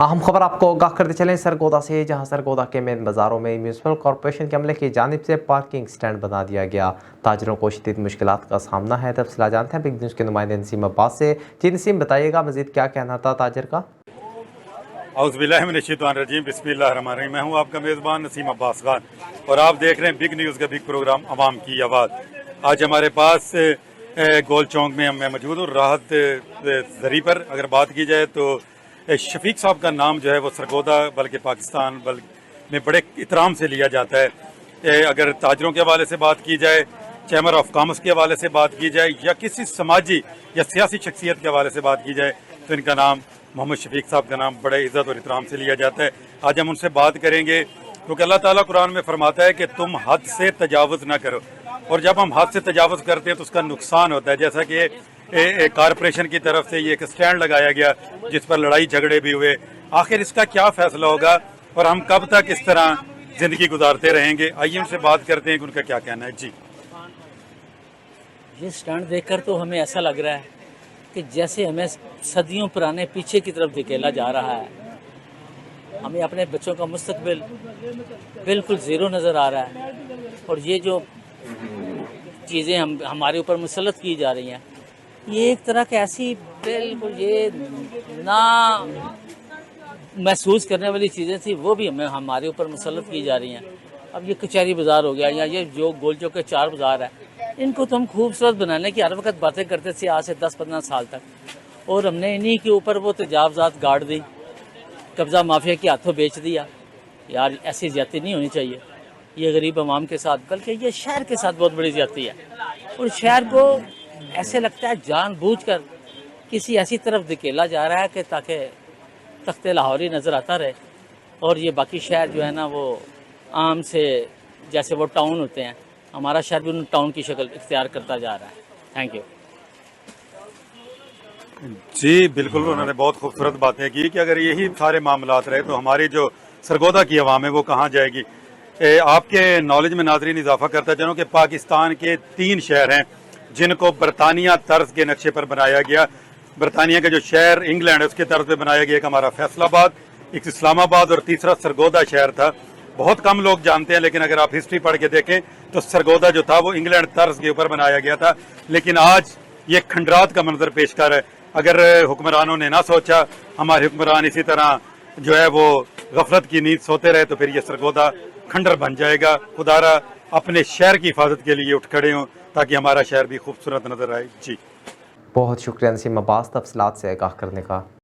अहम खबर आपको आगाह करते चलें सरगोदा से, जहां सरगोदा के मेन बाजारों में म्यूनसिपल कॉरपोरेशन के अमले की जानिब से पार्किंग स्टैंड बना दिया गया। ताजरों को शदीद मुश्किलात का सामना है। तफसीला जानते हैं बिग न्यूज़ के नुमाइंदे नसीम अब्बास से। जी नसीम, बताइएगा मजीद क्या कहना था ताजर का। औज़ुबिल्लाहिमिनश्शैतानिर्रजीम, बिस्मिल्लाहिर्रहमानिर्रहीम। मैं हूँ आपका मेज़बान नसीम अब्बास खान और आप देख रहे हैं बिग न्यूज़ का बिग प्रोग्राम अवाम की आवाज़। आज हमारे पास गोल चौक में मैं मौजूद हूँ, राहत जरी पर। अगर बात की जाए तो शफीक साहब का नाम जो है वो सरगोदा बल्कि पाकिस्तान में बड़े इतराम से लिया जाता है। अगर ताजरों के हवाले से बात की जाए, चैम्बर ऑफ कॉमर्स के हवाले से बात की जाए या किसी समाजी या सियासी शख्सियत के हवाले से बात की जाए तो इनका नाम, मोहम्मद शफीक साहब का नाम बड़े इज़्ज़त और इतराम से लिया जाता है। आज हम उनसे बात करेंगे क्योंकि अल्लाह ताला कुरान में फरमाता है कि तुम हद से तजावुज़ ना करो, और जब हम हद से तजावुज़ करते हैं तो उसका नुकसान होता है। जैसा कि कॉरपोरेशन की तरफ से ये एक स्टैंड लगाया गया जिस पर लड़ाई झगड़े भी हुए, आखिर इसका क्या फैसला होगा और हम कब तक इस तरह जिंदगी गुजारते रहेंगे। आइए उनसे बात करते हैं कि उनका क्या कहना है। जी, ये स्टैंड देखकर तो हमें ऐसा लग रहा है कि जैसे हमें सदियों पुराने पीछे की तरफ धकेला जा रहा है। हमें अपने बच्चों का मुस्तकबिल बिल्कुल ज़ीरो नज़र आ रहा है, और ये जो चीज़ें हमारे ऊपर मुसलत की जा रही हैं, ये एक तरह की ऐसी बिल्कुल ये ना महसूस करने वाली चीज़ें थी, वो भी हमारे ऊपर मुसलत की जा रही हैं। अब ये कचहरी बाज़ार हो गया या ये जो गोल चौक के 4 बाज़ार है, इनको तो हम खूबसूरत बनाने की हर वक्त बातें करते थे आज से 10-15 साल तक, और हमने इन्हीं के ऊपर वो तजावज़ात गाड़ दी, कब्ज़ा माफिया के हाथों बेच दिया। यार, ऐसी ज़्यादती नहीं होनी चाहिए ये गरीब आवाम के साथ, बल्कि ये शहर के साथ बहुत बड़ी ज़्यादती है। और शहर को ऐसे लगता है जानबूझकर किसी ऐसी तरफ धकेला जा रहा है कि ताकि तख्ते लाहौरी नज़र आता रहे, और ये बाकी शहर जो है ना वो आम से जैसे वो टाउन होते हैं, हमारा शहर भी उन टाउन की शक्ल इख्तियार करता जा रहा है। Thank you. जी बिल्कुल, उन्होंने बहुत खूबसूरत बातें की कि अगर यही सारे मामलात रहे तो हमारी जो सरगोदा की अवाम है वो कहाँ जाएगी। आपके नॉलेज में नाज़रीन इजाफा करता चलूँ कि पाकिस्तान के 3 शहर हैं जिनको बरतानिया तर्ज के नक्शे पर बनाया गया। बरतानिया का जो शहर इंग्लैंड है उसके तर्ज पे बनाया गया। एक हमारा फैसलाबाद, एक इस्लामाबाद और तीसरा सरगोदा शहर था। बहुत कम लोग जानते हैं, लेकिन अगर आप हिस्ट्री पढ़ के देखें तो सरगोदा जो था वो इंग्लैंड तर्ज के ऊपर बनाया गया था। लेकिन आज ये खंडरात का मंजर पेश कर है। अगर हुक्मरानों ने ना सोचा, हमारे हुक्मरान इसी तरह जो है वो गफलत की नींद सोते रहे, तो फिर ये सरगोदा खंडर बन जाएगा। खुदारा अपने शहर की हिफाजत के लिए उठ खड़े हों ताकि हमारा शहर भी खूबसूरत नजर आए। जी, बहुत शुक्रिया नसीम अब्बास तफसीलात से आगाह करने का।